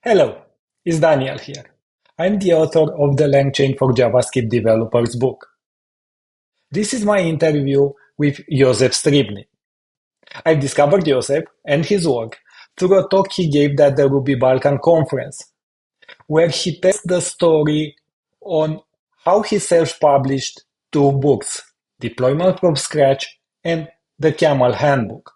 Hello, it's Daniel here. I'm the author of the LangChain for JavaScript Developers book. This is my interview with Josef Strzibny. I've discovered Josef and his work through a talk he gave at the Ruby Balkan conference, where he tells the story on how he self-published two books, Deployment from Scratch and the Kamal Handbook.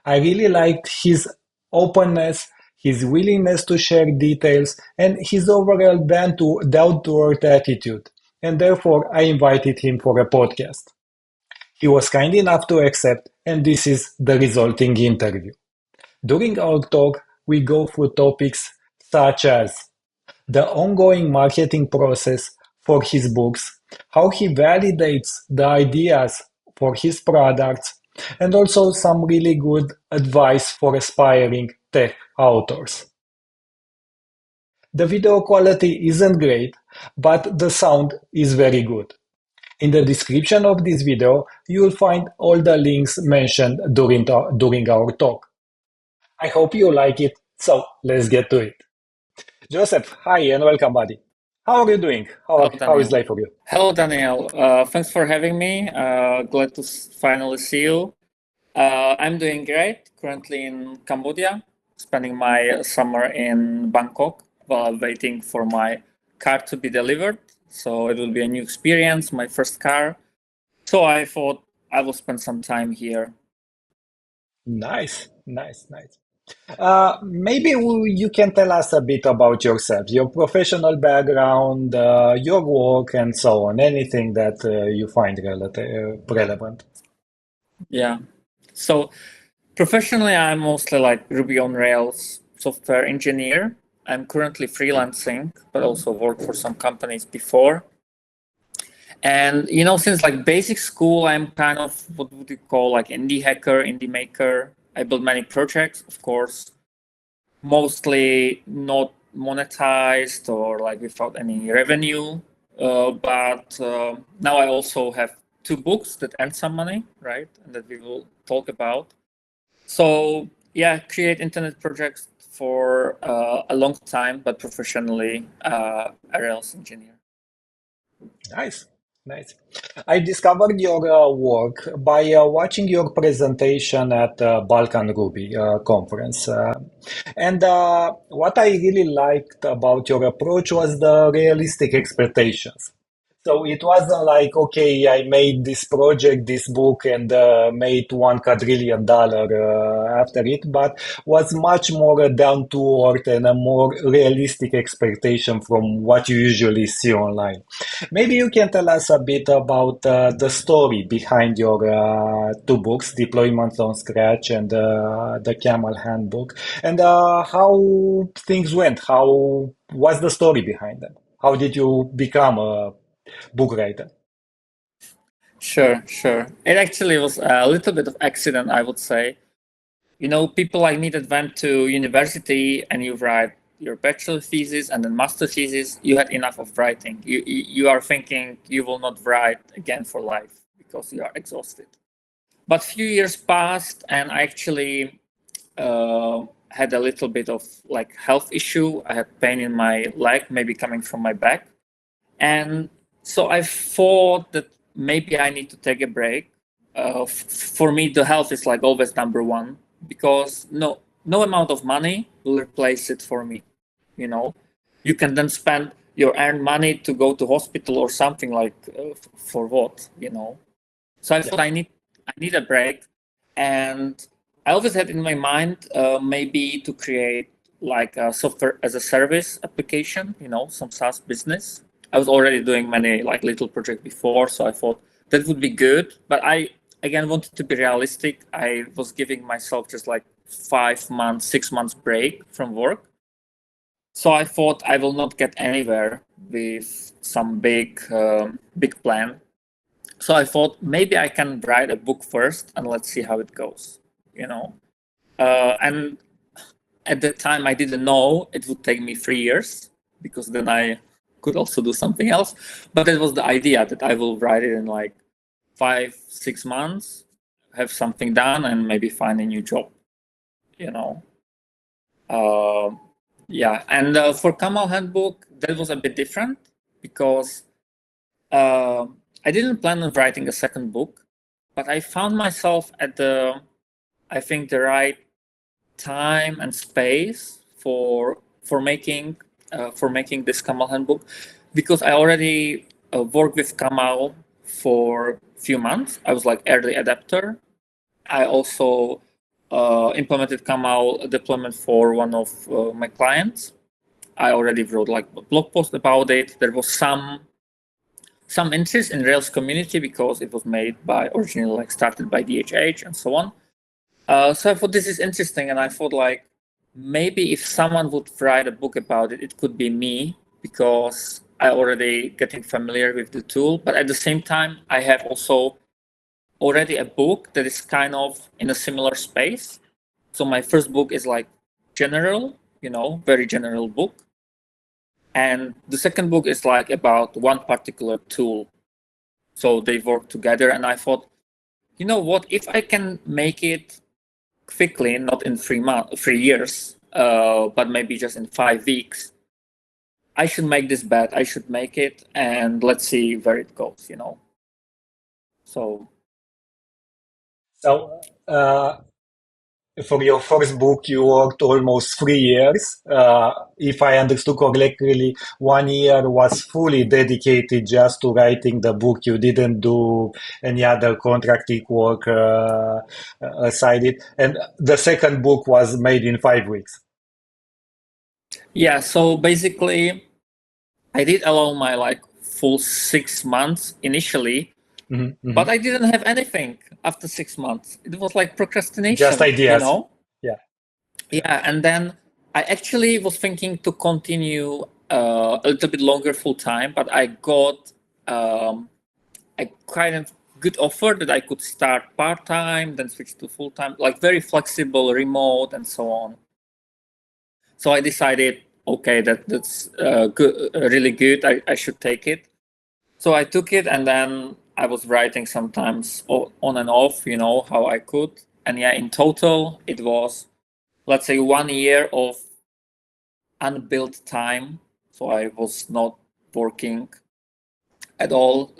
I really liked his openness, his willingness to share details, and his overall down-to-earth attitude, and therefore I invited him for a podcast. He was kind enough to accept, and this is the resulting interview. During our talk, we go through topics such as the ongoing marketing process for his books, how he validates the ideas for his products, and also some really good advice for aspiring tech authors. The video quality isn't great, but the sound is very good. In the description of this video, you'll find all the links mentioned during our talk. I hope you like it, so let's get to it. Joseph, hi and welcome, buddy. How are you doing? Hello, How is Daniel. life for you? Hello, Daniel. Thanks for having me. Glad to finally see you. I'm doing great. Currently in Cambodia, spending my summer in Bangkok while waiting for my car to be delivered. So it will be a new experience, my first car. So I thought I will spend some time here. Nice, nice, nice. Maybe you can tell us a bit about yourself, your professional background, your work, and so on. Anything that you find relevant. Yeah. So professionally, I'm mostly like Ruby on Rails software engineer. I'm currently freelancing, but also worked for some companies before. And since like basic school, I'm kind of what would you call like indie hacker, indie maker. I build many projects, of course, mostly not monetized or like without any revenue. But now I also have two books that earn some money, right? And that we will talk about. So yeah, create internet projects for a long time, but professionally a Rails engineer. Nice, nice. I discovered your work by watching your presentation at Balkan Ruby conference. And what I really liked about your approach was the realistic expectations. So it wasn't like, okay, I made this project, this book, and made $1 quadrillion after it, but was much more down to earth and a more realistic expectation from what you usually see online. Maybe you can tell us a bit about the story behind your two books, Deployment on Scratch and the Camel Handbook, and how things went. How was the story behind them? How did you become a book writer? Sure. It actually was a little bit of accident, I would say. People like me that went to university and you write your bachelor thesis and then master thesis, you had enough of writing. You are thinking you will not write again for life because you are exhausted. But few years passed and I actually had a little bit of like health issue. I had pain in my leg, maybe coming from my back. And so I thought that maybe I need to take a break. For me, the health is like always number one because no amount of money will replace it for me. You know, you can then spend your earned money to go to hospital or something like for what, So I Yeah. thought I need a break, and I always had in my mind maybe to create like a software as a service application, some SaaS business. I was already doing many like little projects before, so I thought that would be good. But I again wanted to be realistic. I was giving myself just like 5 months, 6 months break from work. So I thought I will not get anywhere with some big plan. So I thought maybe I can write a book first and let's see how it goes, you know. And at that time, I didn't know it would take me 3 years because then I could also do something else. But that was the idea that I will write it in like 5, 6 months, have something done, and maybe find a new job, you know. Uh, Yeah, and for Kamal Handbook, that was a bit different because I didn't plan on writing a second book, but I found myself at I think, the right time and space for making this Kamal Handbook, because I already worked with Kamal for a few months. I was like early adapter. I also implemented Kamal deployment for one of my clients. I already wrote like a blog post about it. There was some interest in Rails community because it was made by originally like started by DHH and so on. So I thought this is interesting, and I thought like maybe if someone would write a book about it, it could be me, because I already getting familiar with the tool. But at the same time, I have also already a book that is kind of in a similar space. So my first book is like general, very general book. And the second book is like about one particular tool. So they work together. And I thought, you know what, if I can make it quickly, not in 3 years, but maybe just in 5 weeks, I should make this bet. I should make it, and let's see where it goes, So So, for your first book, you worked almost 3 years. If I understood correctly, 1 year was fully dedicated just to writing the book. You didn't do any other contracting work aside it. And the second book was made in 5 weeks. yeah, so basically, I did allow my like full 6 months initially, Mhm, but mhm. I didn't have anything after 6 months. It was like Just procrastination, ideas. Yeah. Yeah, and then I actually was thinking to continue a little bit longer full time, but I got a kind of good offer that I could start part time, then switch to full time, like very flexible, remote, and so on. So I decided, okay, that's good, really good. I should take it. So I took it, and then I was writing sometimes on and off, how I could. And yeah, in total, it was, let's say, 1 year of unbilled time. So I was not working at all.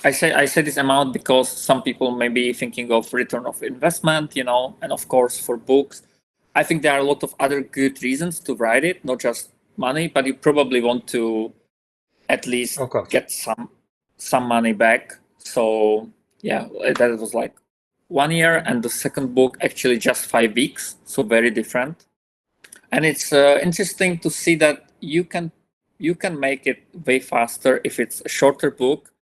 I say this amount because some people may be thinking of return of investment, and of course for books, I think there are a lot of other good reasons to write it, not just money, but you probably want to at least Of course. get some money back. So yeah, that was like 1 year, and the second book actually just 5 weeks, so very different. And it's interesting to see that you can make it way faster if it's a shorter book,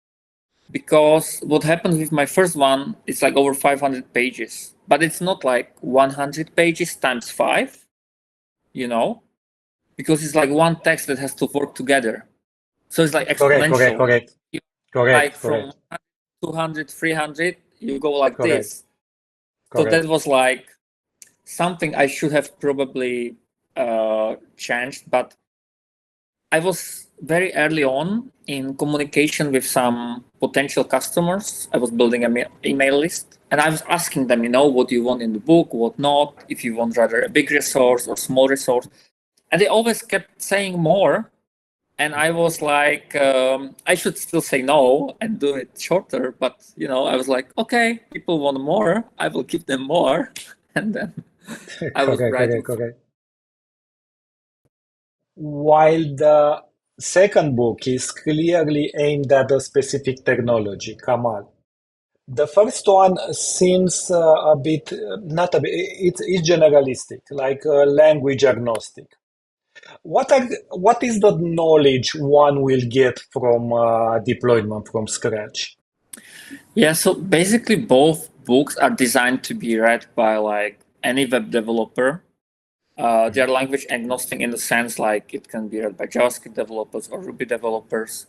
because what happened with my first one, it's like over 500 pages, but it's not like 100 pages times 5, you know because it's like one text that has to work together, so it's like Correct, correct, exponential. correct. You, like Correct, from correct, 200, 300, you go like correct, this. So that correct. was like something I should have probably changed, but I was very early on in communication with some potential customers. I was building an email list, and I was asking them, what do you want in the book, what not, if you want rather a big resource or small resource. And they always kept saying more. And I was like, I should still say no and do it shorter. But, I was like, okay, people want more. I will give them more. And then I was Correct, writing. correct, correct. While the second book is clearly aimed at a specific technology, Kamal, the first one seems a bit, not a bit, it's generalistic, like language agnostic. What is the knowledge one will get from deployment from scratch? Yeah, so basically both books are designed to be read by like any web developer. They are language agnostic in the sense like it can be read by JavaScript developers or Ruby developers.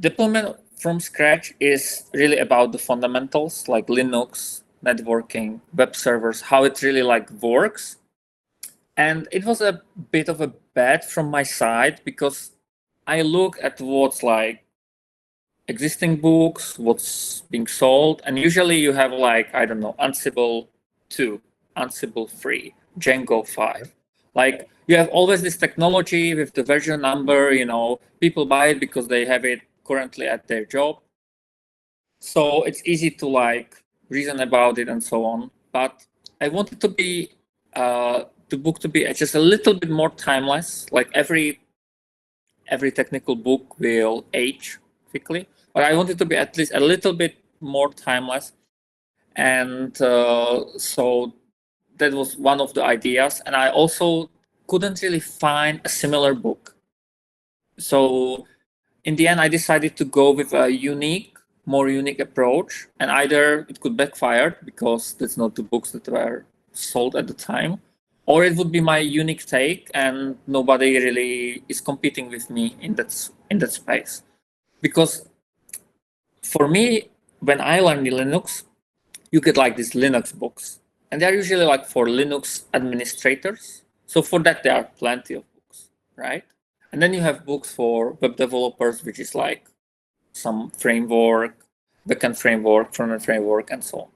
Deployment from scratch is really about the fundamentals like Linux, networking, web servers, how it really like works. And it was a bit of a bet from my side because I look at what's like existing books, what's being sold, and usually you have like, I don't know, Ansible 2, Ansible 3, Django 5. Like you have always this technology with the version number, people buy it because they have it currently at their job. So it's easy to like reason about it and so on. But I wanted to be the book to be just a little bit more timeless. Like every technical book will age quickly, but I wanted to be at least a little bit more timeless. And so that was one of the ideas. And I also couldn't really find a similar book. So in the end, I decided to go with a more unique approach. And either it could backfire because that's not the books that were sold at the time, or it would be my unique take and nobody really is competing with me in that space. Because for me, when I learned Linux, you get like these Linux books, and they're usually like for Linux administrators. So for that, there are plenty of books, right? And then you have books for web developers, which is like some framework, backend framework, frontend framework, and so on.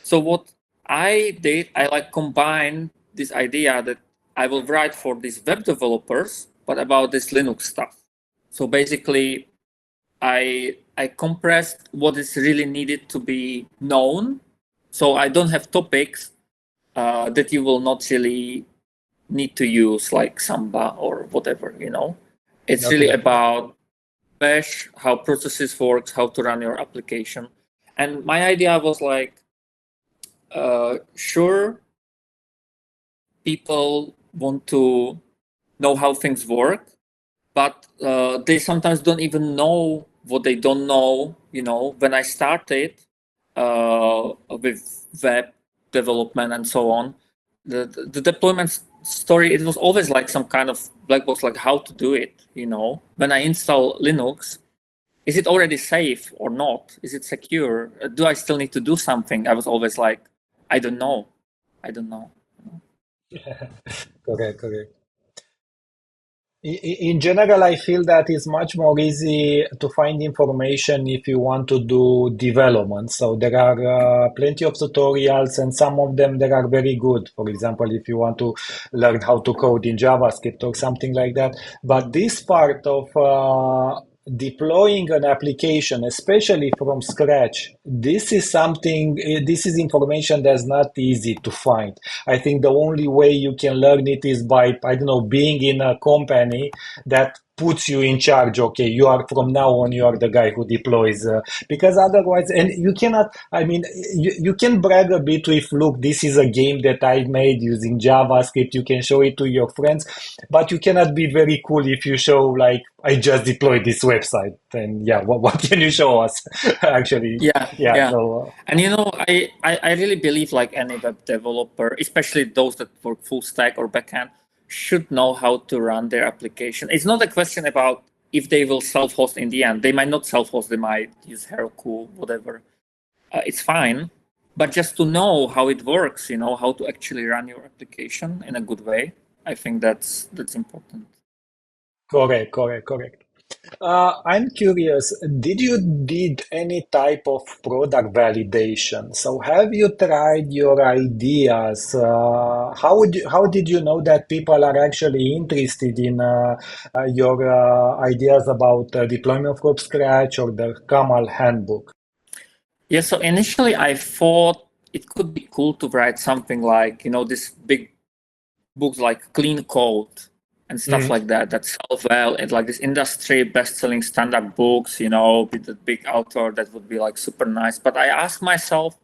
So what I did, I like combined this idea that I will write for these web developers, but about this Linux stuff. So basically, I compressed what is really needed to be known. So I don't have topics that you will not really need to use, like Samba or whatever, It's really about Bash, how processes works, how to run your application. And my idea was like, sure, people want to know how things work, but they sometimes don't even know what they don't know. When I started with web development and so on, the deployment story, it was always like some kind of black box, like how to do it. When I install Linux, is it already safe or not? Is it secure? Do I still need to do something? I was always like, I don't know. Correct, correct. In general, I feel that it's much more easy to find information if you want to do development. So there are plenty of tutorials, and some of them that are very good. For example, if you want to learn how to code in JavaScript or something like that. But this part of deploying an application, especially from scratch, this is information that's not easy to find. I think the only way you can learn it is by, I don't know, being in a company that puts you in charge. Okay, you are from now on, you are the guy who deploys, because otherwise, and you cannot, I mean, you can brag a bit with, look, this is a game that I made using JavaScript. You can show it to your friends, but you cannot be very cool if you show like, I just deployed this website. And yeah, what can you show us? Actually, Yeah. So And I really believe like any web developer, especially those that work full stack or backend, should know how to run their application. It's not a question about if they will self-host in the end. They might not self-host, they might use Heroku, whatever. It's fine. But just to know how it works, how to actually run your application in a good way, I think that's important. correct. I'm curious, did you did any type of product validation? So have you tried your ideas? How did you know that people are actually interested in your ideas about deployment from scratch or the Kamal Handbook? Yeah, so initially I thought it could be cool to write something like, this big books like Clean Code and stuff like that sell well, and like this industry best-selling standard books, with the big author, that would be like super nice. But I asked myself,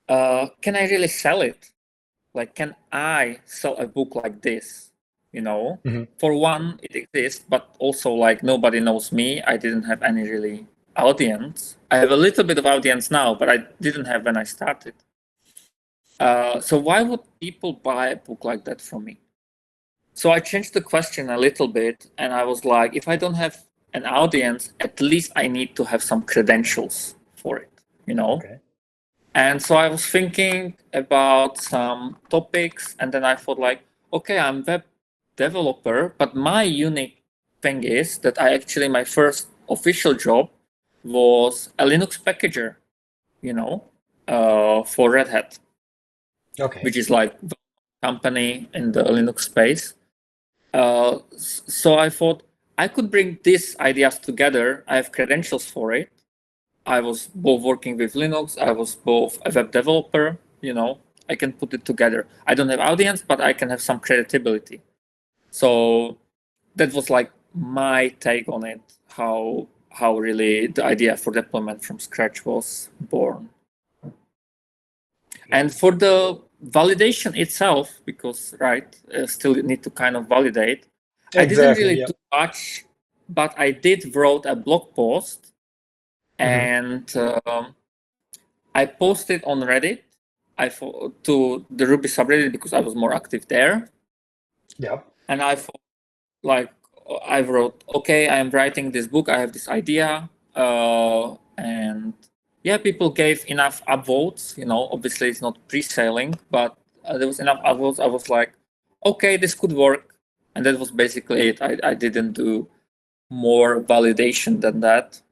can I really sell it? Like, can I sell a book like this? For one, it exists, but also like nobody knows me. I didn't have any really audience. I have a little bit of audience now, but I didn't have when I started. So why would people buy a book like that from me? So I changed the question a little bit, and I was like, if I don't have an audience, at least I need to have some credentials for it, Okay. And so I was thinking about some topics, and then I thought like, okay, I'm web developer, but my unique thing is that my first official job was a Linux packager, for Red Hat, Okay. which is like company in the Linux space. So I thought I could bring these ideas together. I have credentials for it. I was both working with Linux. I was both a web developer. I can put it together. I don't have audience, but I can have some credibility. So that was like my take on it. How really the idea for deployment from scratch was born. And for the validation itself, because still need to kind of validate. I didn't Exactly. really Yeah. do much, but I did wrote a blog post, and I posted on Reddit. To the Ruby subreddit because I was more active there, Yeah. and I thought, like, I wrote, okay, I am writing this book. I have this idea, and yeah, people gave enough upvotes. Obviously it's not pre-selling, but there was enough upvotes. I was like, okay, this could work, and that was basically it. I didn't do more validation than that.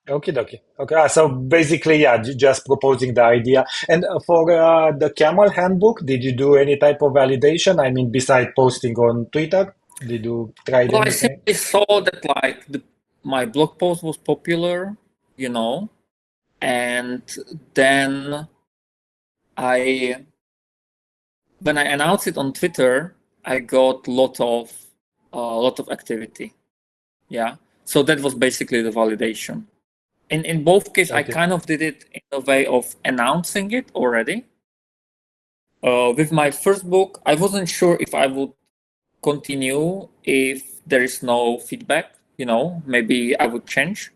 Okay, okay, okay. So basically, yeah, just proposing the idea. And for the Camel Handbook, did you do any type of validation? I mean, beside posting on Twitter, did you try Well, I anything? simply saw that like my blog post was popular, you know, and then I when I announced it on Twitter, I got lot of activity. Yeah, so that was basically the validation. In both cases, I Okay. kind of did it in a way of announcing it already. With my first book, I wasn't sure if I would continue if there is no feedback. Maybe I would change.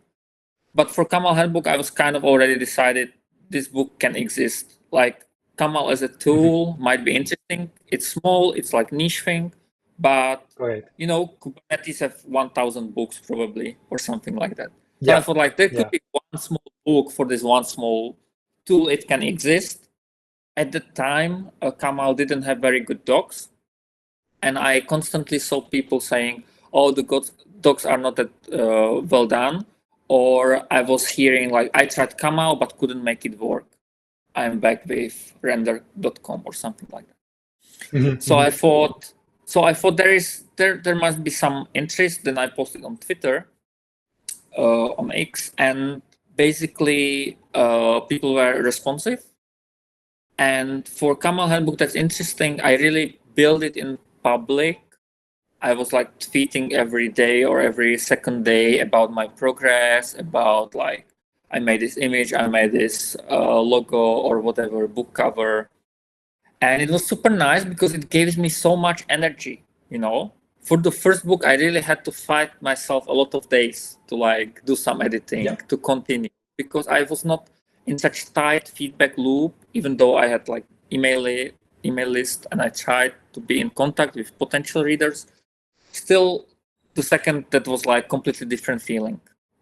But for Kamal Handbook, I was kind of already decided this book can exist. Like Kamal as a Mhm. tool might be interesting. It's small, it's like niche thing, but Great. Kubernetes have 1,000 books probably or something like that. So I Yeah. thought like there could Yeah. be one small book for this one small tool. It can exist. At the time, Kamal didn't have very good docs, and I constantly saw people saying, "Oh, the docs are not that well done," or I was hearing like, "I tried Kamal but couldn't make it work. I'm back with render.com or something like that." Mhm, So mhm. I thought there must be some interest. Then I posted on Twitter, on X, and basically people were responsive. And for Kamal Handbook, that's interesting. I really built it in public. I was like tweeting every day or every second day about my progress, about like I made this image, I made this logo or whatever book cover, and it was super nice because it gives me so much energy. For the first book, I really had to fight myself a lot of days to like do some editing Yeah. to continue because I was not in such tight feedback loop, even though I had like email list and I tried to be in contact with potential readers. Still, the second that was like completely different feeling.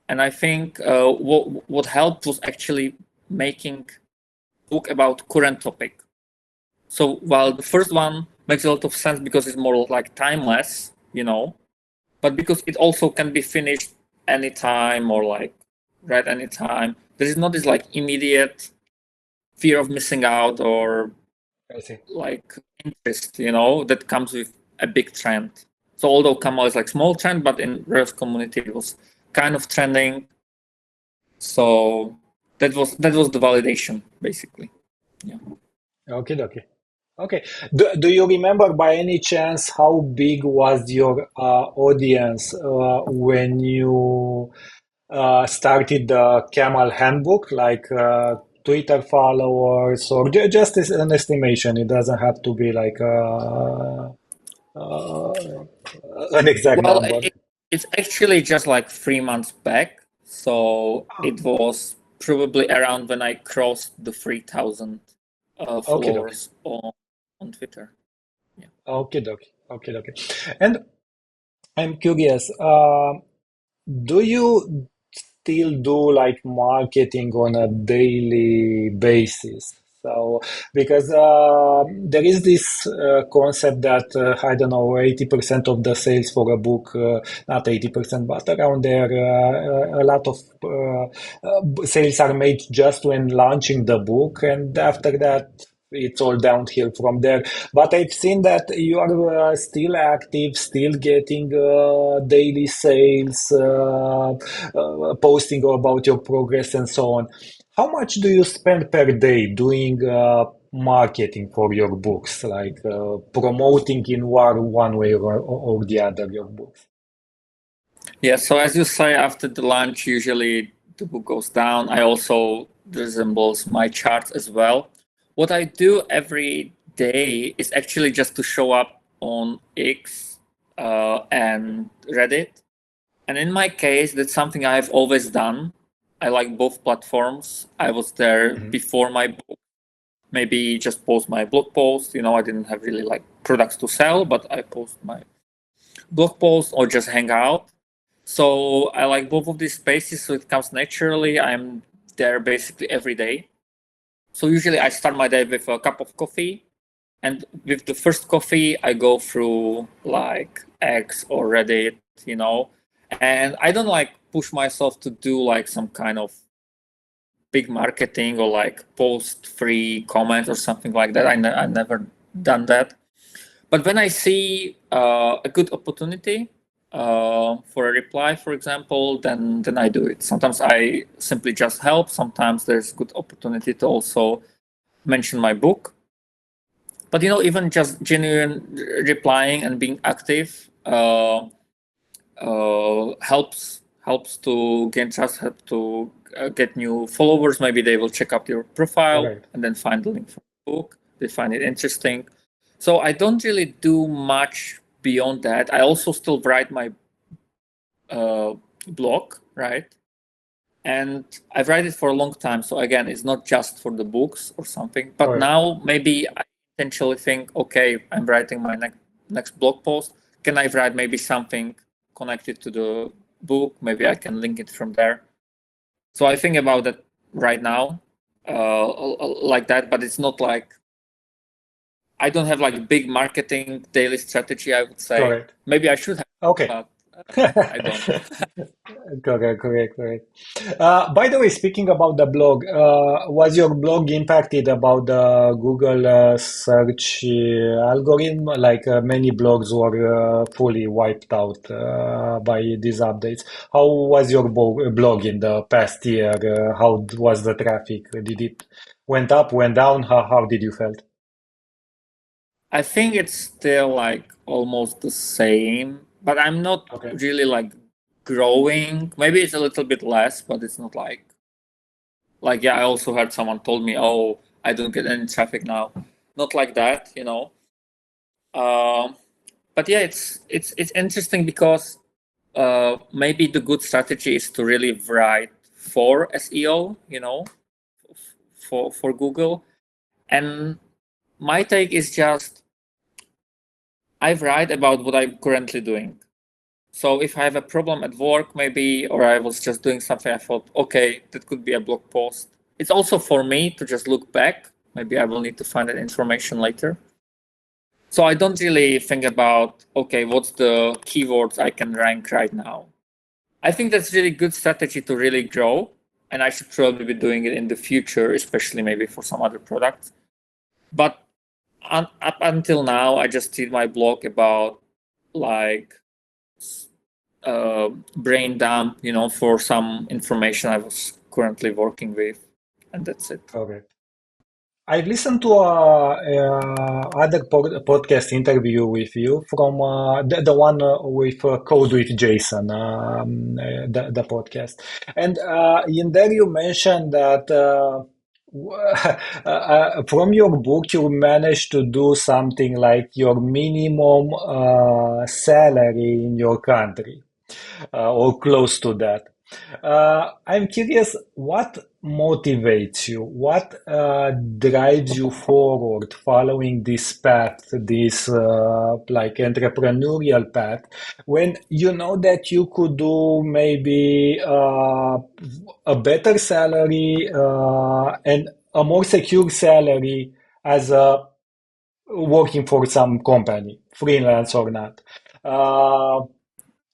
And I think what helped was actually making book about current topic. So while the first one makes a lot of sense because it's more like timeless, but because it also can be finished anytime or like read anytime, there is not this like immediate fear of missing out or I see. like interest, that comes with a big trend. So although Kamal is like small trend, but in Rails community it was kind of trending. So that was the validation basically. Yeah. Okay, okay. Okay. Do you remember by any chance how big was your audience when you started the Camel Handbook, like Twitter followers, or just as an estimation? It doesn't have to be like uh, an exact Well, number. it's actually just like 3 months back. So Oh, it was probably around when I crossed the 3,000 okay, okay, followers on Twitter. Yeah. okay, okay, okay, okay. And I'm curious. Do you still do like marketing on a daily basis? So, because there is this concept that I don't know, 80% of the sales for a book, not 80%, but around there, a lot of sales are made just when launching the book, and after that, it's all downhill from there. But I've seen that you are still active, still getting daily sales, posting about your progress and so on. How much do you spend per day doing marketing for your books, like promoting in one way or the other your books? Yeah, so as you say, after the lunch, usually the book goes down. I also resembles my charts as well. What I do every day is actually just to show up on X and Reddit. And in my case, that's something I've always done. I like both platforms. I was there Mhm. before my book, maybe just post my blog post. I didn't have really like products to sell, but I post my blog post or just hang out. So I like both of these spaces, so it comes naturally. I'm there basically every day. So usually I start my day with a cup of coffee, and with the first coffee, I go through like X or Reddit, and I don't like push myself to do like some kind of big marketing or like post free comment or something like that. I never done that. But when I see a good opportunity for a reply, for example, then I do it. Sometimes I simply just help. Sometimes there's good opportunity to also mention my book. But even just genuine replying and being active helps to gain trust, help to get new followers. Maybe they will check out your profile Correct. and then find the link for the book. They find it interesting. So I don't really do much beyond that. I also still write my blog, right? And I've write it for a long time. So again, it's not just for the books or something. But Correct. now maybe I intentionally think, okay, I'm writing my next blog post. Can I write maybe something connected to the book? Maybe I can link it from there. So I think about that right now, like that. But it's not like I don't have like big marketing daily strategy, I would say. Correct. Maybe I should have, Okay. but I don't. Correct, correct, correct. By the way, speaking about the blog, was your blog impacted about the Google search algorithm? Like many blogs were fully wiped out by these updates. How was your blog in the past year? How was the traffic? Did it went up, went down? How did you felt? I think it's still like almost the same, but I'm not Okay. really like growing. Maybe it's a little bit less, but it's not like yeah, I also heard someone told me, "Oh, I don't get any traffic now." Not like that. Um, but yeah, it's interesting because maybe the good strategy is to really write for SEO, for Google. And my take is just I write about what I'm currently doing. So if I have a problem at work, maybe, or I was just doing something, I thought, okay, that could be a blog post. It's also for me to just look back. Maybe I will need to find that information later. So I don't really think about, okay, what's the keywords I can rank right now. I think that's really good strategy to really grow. And I should probably be doing it in the future, especially maybe for some other products. But up until now, I just did my blog about like brain dump, for some information I was currently working with, and that's it. Correct. I've listened to other podcast interview with you from the one with Code with Jason, the podcast. And in there you mentioned that from your book you managed to do something like your minimum salary in your country or close to that. I'm curious, what motivates you? What drives you forward following this path, this like entrepreneurial path, when you know that you could do maybe a better salary and a more secure salary as a working for some company, freelance or not. Uh,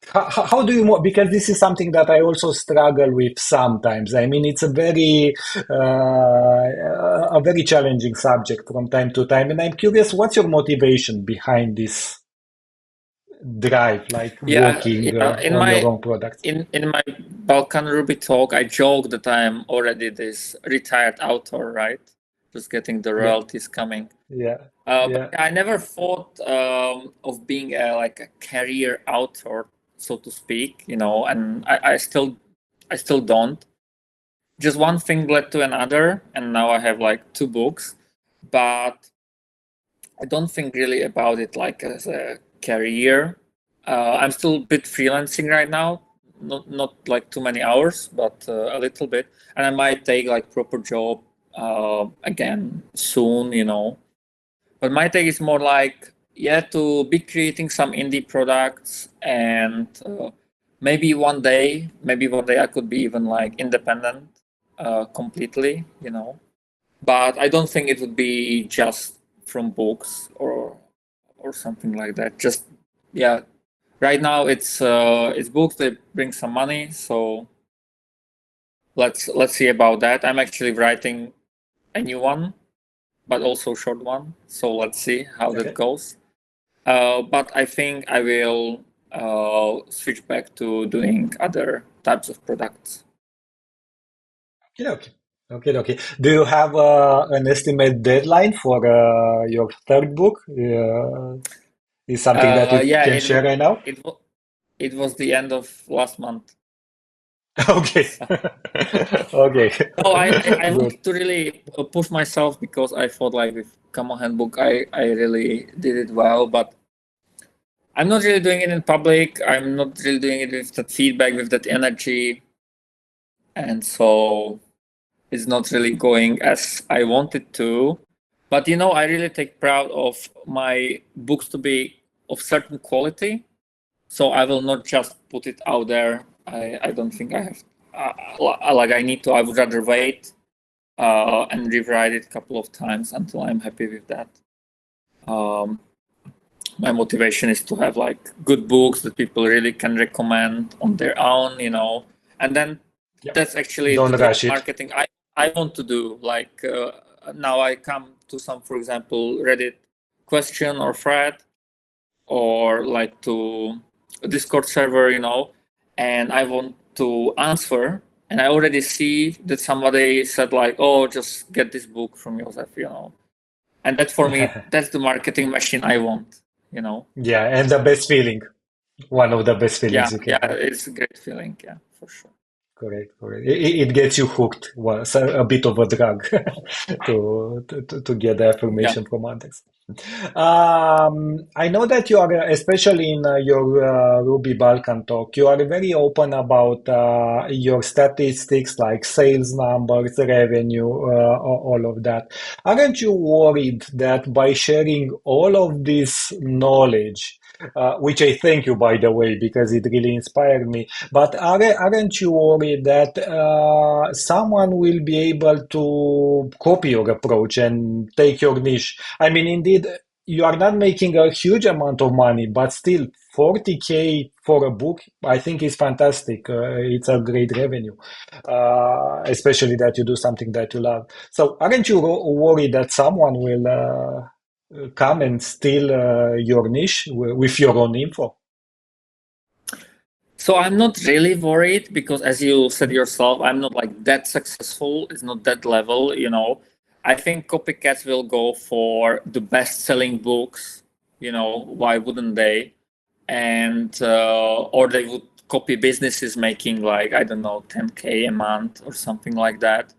How do you because this is something that I also struggle with sometimes. I mean, it's a very challenging subject from time to time, and I'm curious, what's your motivation behind this drive, like working Yeah. In on your my own products? in my Balkan Ruby talk, I joke that I'm already this retired author, right? Just getting the Yeah, royalties coming. yeah, But yeah. I never thought of being like a career author, so to speak, and I still don't. Just one thing led to another, and now I have like two books, but I don't think really about it like as a career. I'm still a bit freelancing right now, not like too many hours, but a little bit, and I might take like proper job again soon. But my take is more like, yeah, to be creating some indie products, and maybe one day I could be even like independent completely. But I don't think it would be just from books or something like that. Just yeah, right now it's books that bring some money, so let's see about that. I'm actually writing a new one, but also short one. So let's see how that Okay. goes. But I think I will switch back to doing other types of products. Okay, okay. Okay, okay. Do you have an estimate deadline for your third book? Is something that you Yeah, can share right now? it was the end of last month. Okay. So, Okay. no, I Good. wanted to really push myself because I thought like with Kamal Handbook I really did it well, but I'm not really doing it in public. I'm not really doing it with that feedback, with that energy, and so it's not really going as I wanted to. But I really take proud of my books to be of certain quality. So I will not just put it out there. I don't think I have like I need to. I would rather wait and rewrite it a couple of times until I'm happy with that. Um, my motivation is to have like good books that people really can recommend on their own, and then Yep. that's actually Don't the rush it. marketing I want to do. Like now I come to some, for example, Reddit question or thread, or like to a Discord server, and I want to answer, and I already see that somebody said like, "Oh, just get this book from Josef," and that for me, that's the marketing machine I want. Yeah, and the best feeling. One of the best Yeah, feelings you can yeah, have. it's a great feeling. Yeah, for sure. Correct, correct. It gets you hooked. Well, so a bit of a drug to get the Yeah. information from others. I know that you are, especially in your Ruby Balkan talk, you are very open about your statistics like sales numbers, revenue, all of that. Aren't you worried that by sharing all of this knowledge, which I thank you, by the way, because it really inspired me, but aren't you worried that someone will be able to copy your approach and take your niche? I mean, indeed, you are not making a huge amount of money, but still 40K for a book, I think is fantastic. It's a great revenue, especially that you do something that you love. So aren't you worried that someone will come and steal your niche with your own info? So I'm not really worried because, as you said yourself, I'm not like that successful. It's not that level. I think copycats will go for the best-selling books. Why wouldn't they? And or they would copy businesses making like, I don't know, 10K a month or something like that.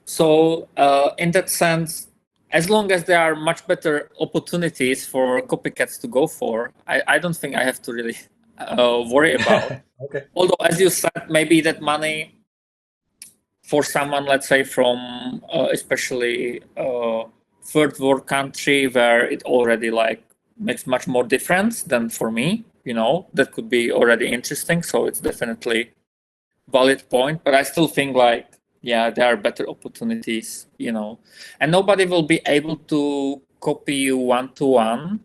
So in that sense, as long as there are much better opportunities for copycats to go for, I don't think I have to really worry about. Okay. Although, as you said, maybe that money for someone, let's say from especially third world country where it already like makes much more difference than for me, that could be already interesting. So it's definitely valid point, but I still think like, yeah, there are better opportunities, and nobody will be able to copy you one to one.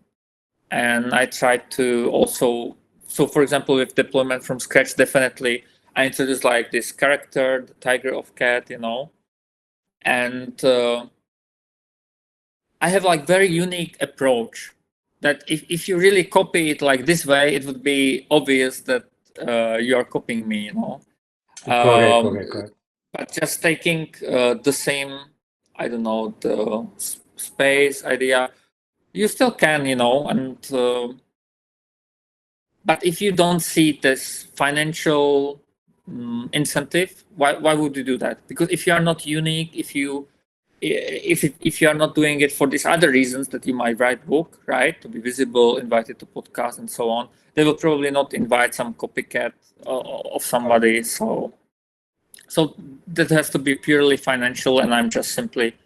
And I try to also So for example, with deployment from scratch, definitely I introduced like this character, the tiger of cat, and I have like very unique approach that if you really copy it like this way, it would be obvious that you are copying me, Correct. But just taking the same, I don't know, the space idea, you still can, and but if you don't see this financial incentive, why would you do that? Because if you are not unique, if you are not doing it for these other reasons that you might write book, right, to be visible, invited to podcast and so on, they will probably not invite some copycat of somebody. So that has to be purely financial, and I'm just simply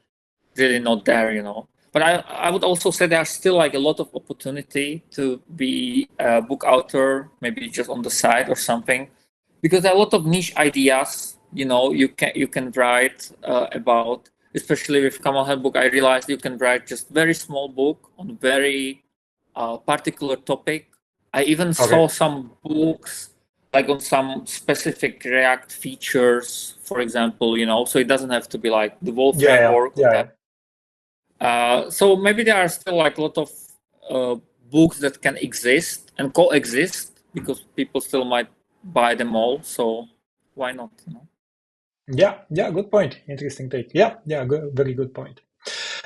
really not there. But I would also say there's still like a lot of opportunity to be a book author, maybe just on the side or something, because there are a lot of niche ideas. You can write about, especially with Kamal Handbook. I realized you can write just very small book on very particular topic. I even saw some books like on some specific React features, for example. So it doesn't have to be like the whole framework. So maybe there are still like a lot of books that can exist and coexist because people still might buy them all. So why not? Yeah, good point. Interesting take. Yeah, very good point.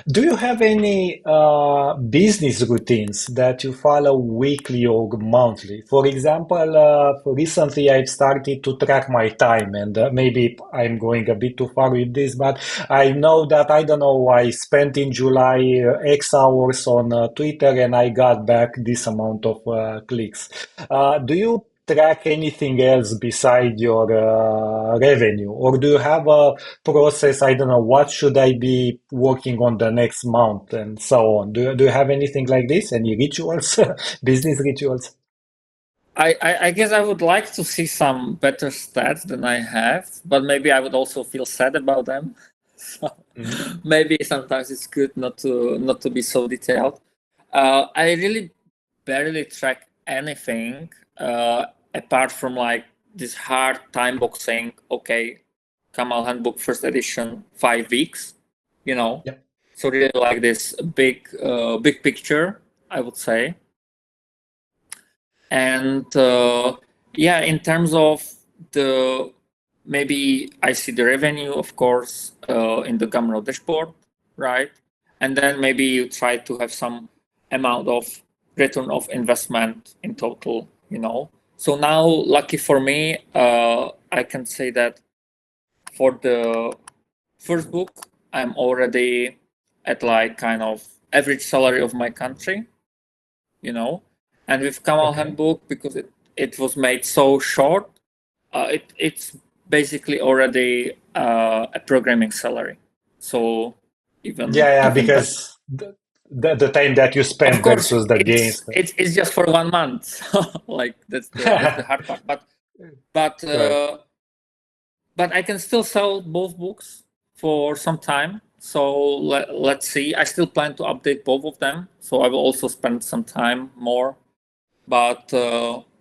Do you have any business routines that you follow weekly or monthly? For example, recently I've started to track my time, and maybe I'm going a bit too far with this, but I know that, I don't know, I spent in July X hours on Twitter and I got back this amount of clicks. Do you track anything else beside your revenue, or do you have a process? I don't know, what should I be working on the next month and so on. Do you have anything like this? Any rituals, business rituals? I guess I would like to see some better stats than I have, but maybe I would also feel sad about them. So maybe sometimes it's good not to be so detailed. I really barely track anything apart from like this hard time boxing. Okay, Kamal Handbook first edition, 5 weeks. Yep. So really like this big picture, I would say. And yeah, in terms of the, maybe I see the revenue, of course, in the Gumroad dashboard, right? And then maybe you try to have some amount of return of investment in total. So now, lucky for me, I can say that for the first book, I'm already at like kind of average salary of my country. And with Kamal Okay. Handbook, because it was made so short, it's basically already a programming salary. So Yeah, even better. because the time that you Of spend course, versus the gains. it's just for 1 month. Like that's the hard part. But Correct. but I can still sell both books for some time. So let's see. I still plan to update both of them. So I will also spend some time more. But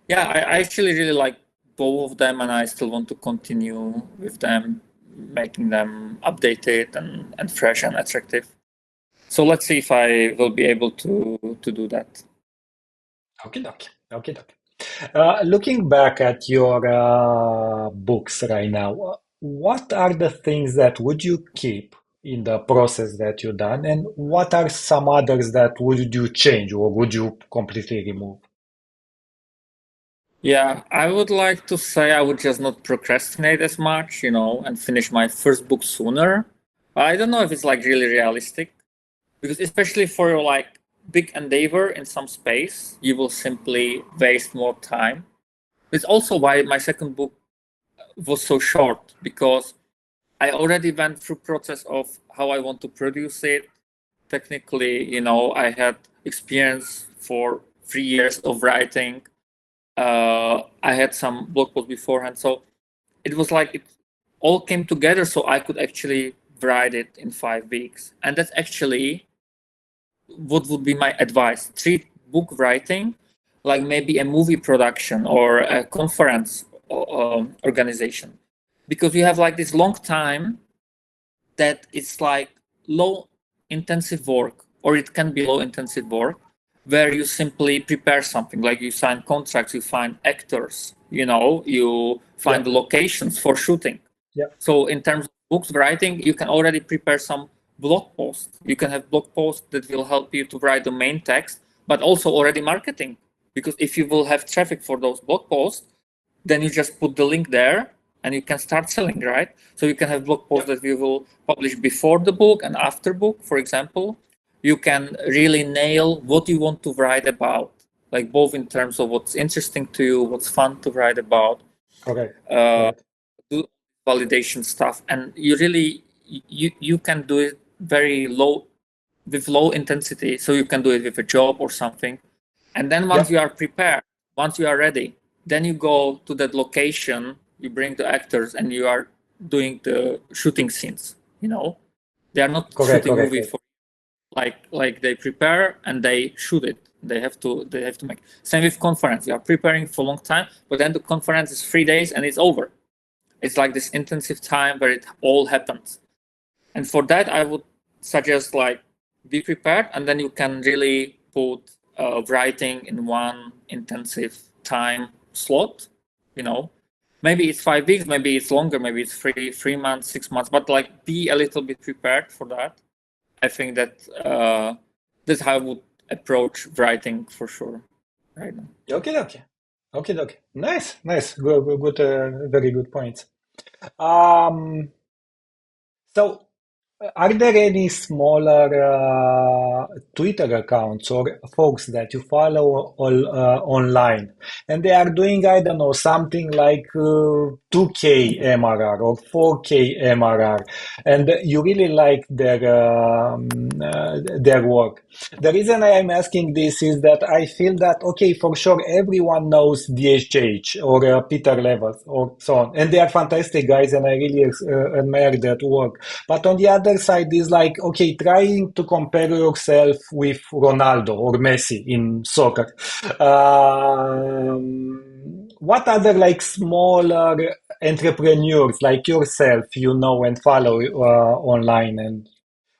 yeah, I actually really like both of them, and I still want to continue with them, making them updated and fresh and attractive. So let's see if I will be able to do that. Okay. Looking back at your books right now, what are the things that would you keep in the process that you done, and what are some others that would you change or would you completely remove? Yeah, I would like to say I would just not procrastinate as much, and finish my first book sooner. I don't know if it's like really realistic, because especially for like big endeavor in some space, you will simply waste more time. It's also why my second book was so short, because I already went through process of how I want to produce it. Technically, I had experience for 3 years of writing. I had some blog posts beforehand, so it was like it all came together, so I could actually write it in 5 weeks. And that's actually what would be my advice: treat book writing like maybe a movie production or a conference organization, because you have like this long time that it's like low intensive work, or it can be low intensive work, where you simply prepare something, like you sign contracts, you find actors, you find the locations for shooting. Yeah. So in terms of books writing, you can already prepare some blog posts. You can have blog posts that will help you to write the main text, but also already marketing. Because if you will have traffic for those blog posts, then you just put the link there and you can start selling, right? So you can have blog posts that we will publish before the book and after book, for example. You can really nail what you want to write about, like both in terms of what's interesting to you, what's fun to write about. Correct. Do validation stuff, and you can do it very low, with low intensity. So you can do it with a job or something, and then once you are prepared, once you are ready, then you go to that location, you bring the actors, and you are doing the shooting scenes. They are not shooting movie for like they prepare and they shoot it. They have to make. Same with conference. You are preparing for a long time, but then the conference is 3 days and it's over. It's like this intensive time where it all happens. And for that, I would suggest like be prepared, and then you can really put writing in one intensive time slot. Maybe it's 5 weeks, maybe it's longer, maybe it's 3 months, 6 months, but like be a little bit prepared for that. I think that that's how I would approach writing for sure right now. Okay. Nice. Good, very good points. So, are there any smaller Twitter accounts or folks that you follow online, and they are doing, I don't know, something like 2K MRR or 4K MRR, and you really like their work? The reason I am asking this is that I feel that, okay, for sure, everyone knows DHH or Peter Levels or so on, and they are fantastic guys, and I really admire that work. But on the other side is like, okay, trying to compare yourself with Ronaldo or Messi in soccer. What other like smaller entrepreneurs like yourself and follow online, and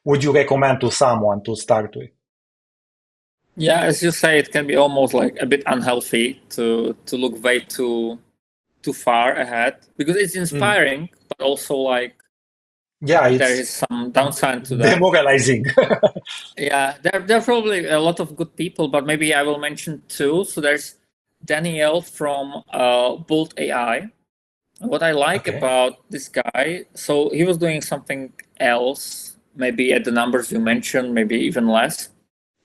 would you recommend to someone to start with? Yeah, as you say, it can be almost like a bit unhealthy to look way too far ahead, because it's inspiring, but also like there is some downside to that. Demoralizing. Yeah, there are probably a lot of good people, but maybe I will mention two. So there's Daniel from Bolt AI. What I like about this guy, so he was doing something else, maybe at the numbers you mentioned, maybe even less.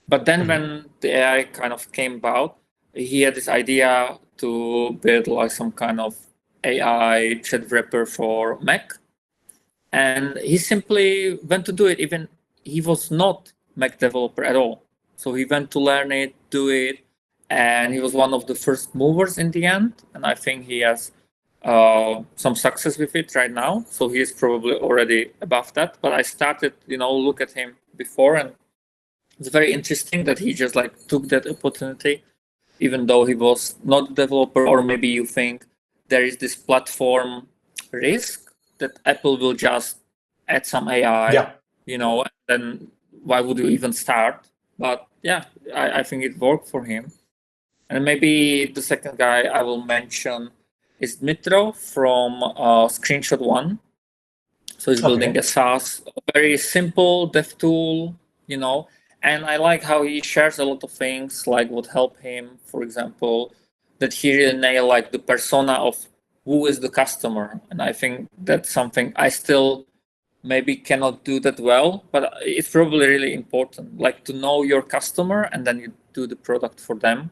But then when the AI kind of came about, he had this idea to build like some kind of AI chat wrapper for Mac. And he simply went to do it. Even he was not Mac developer at all. So he went to learn it, do it, and he was one of the first movers in the end. And I think he has some success with it right now. So he is probably already above that. But I started, look at him before, and it's very interesting that he just like took that opportunity, even though he was not a developer. Or maybe you think there is this platform risk that Apple will just add some AI, and then why would you even start? But yeah, I think it worked for him. And maybe the second guy I will mention is Dmitro from Screenshot One. So he's building a SaaS, a very simple dev tool, and I like how he shares a lot of things, like what help him, for example, that he really nail like the persona of who is the customer. And I think that's something I still maybe cannot do that well, but it's probably really important, like to know your customer and then you do the product for them.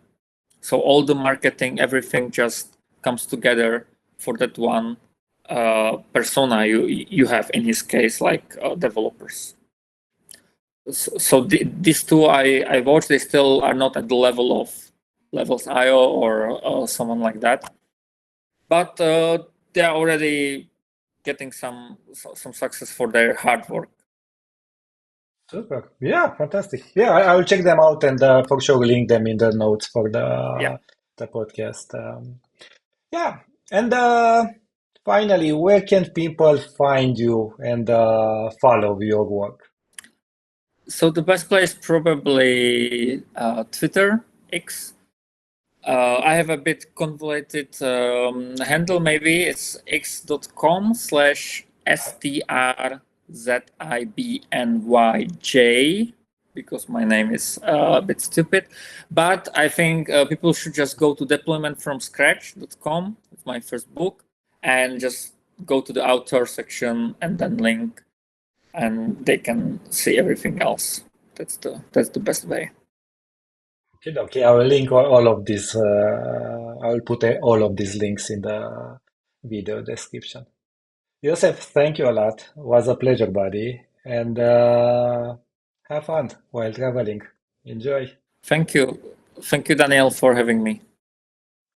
So all the marketing, everything just comes together for that one persona you have, in his case, like developers. So these two I watched, they still are not at the level of Levels.io or someone like that, but they are already getting some success for their hard work. Super. Yeah, fantastic. Yeah, I'll check them out and for sure link them in the notes for Yeah. the podcast. Yeah, and finally, where can people find you and follow your work? So the best place probably Twitter, X. I have a bit convoluted handle. Maybe it's x.com/strzibnyj because my name is a bit stupid. But I think people should just go to deploymentfromscratch.com. It's my first book, and just go to the author section and then link, and they can see everything else. That's the best way. Okay, okay, I will link all of this. I will put all of these links in the video description. Joseph, thank you a lot. It was a pleasure, buddy. And have fun while traveling. Enjoy. Thank you, Daniel, for having me.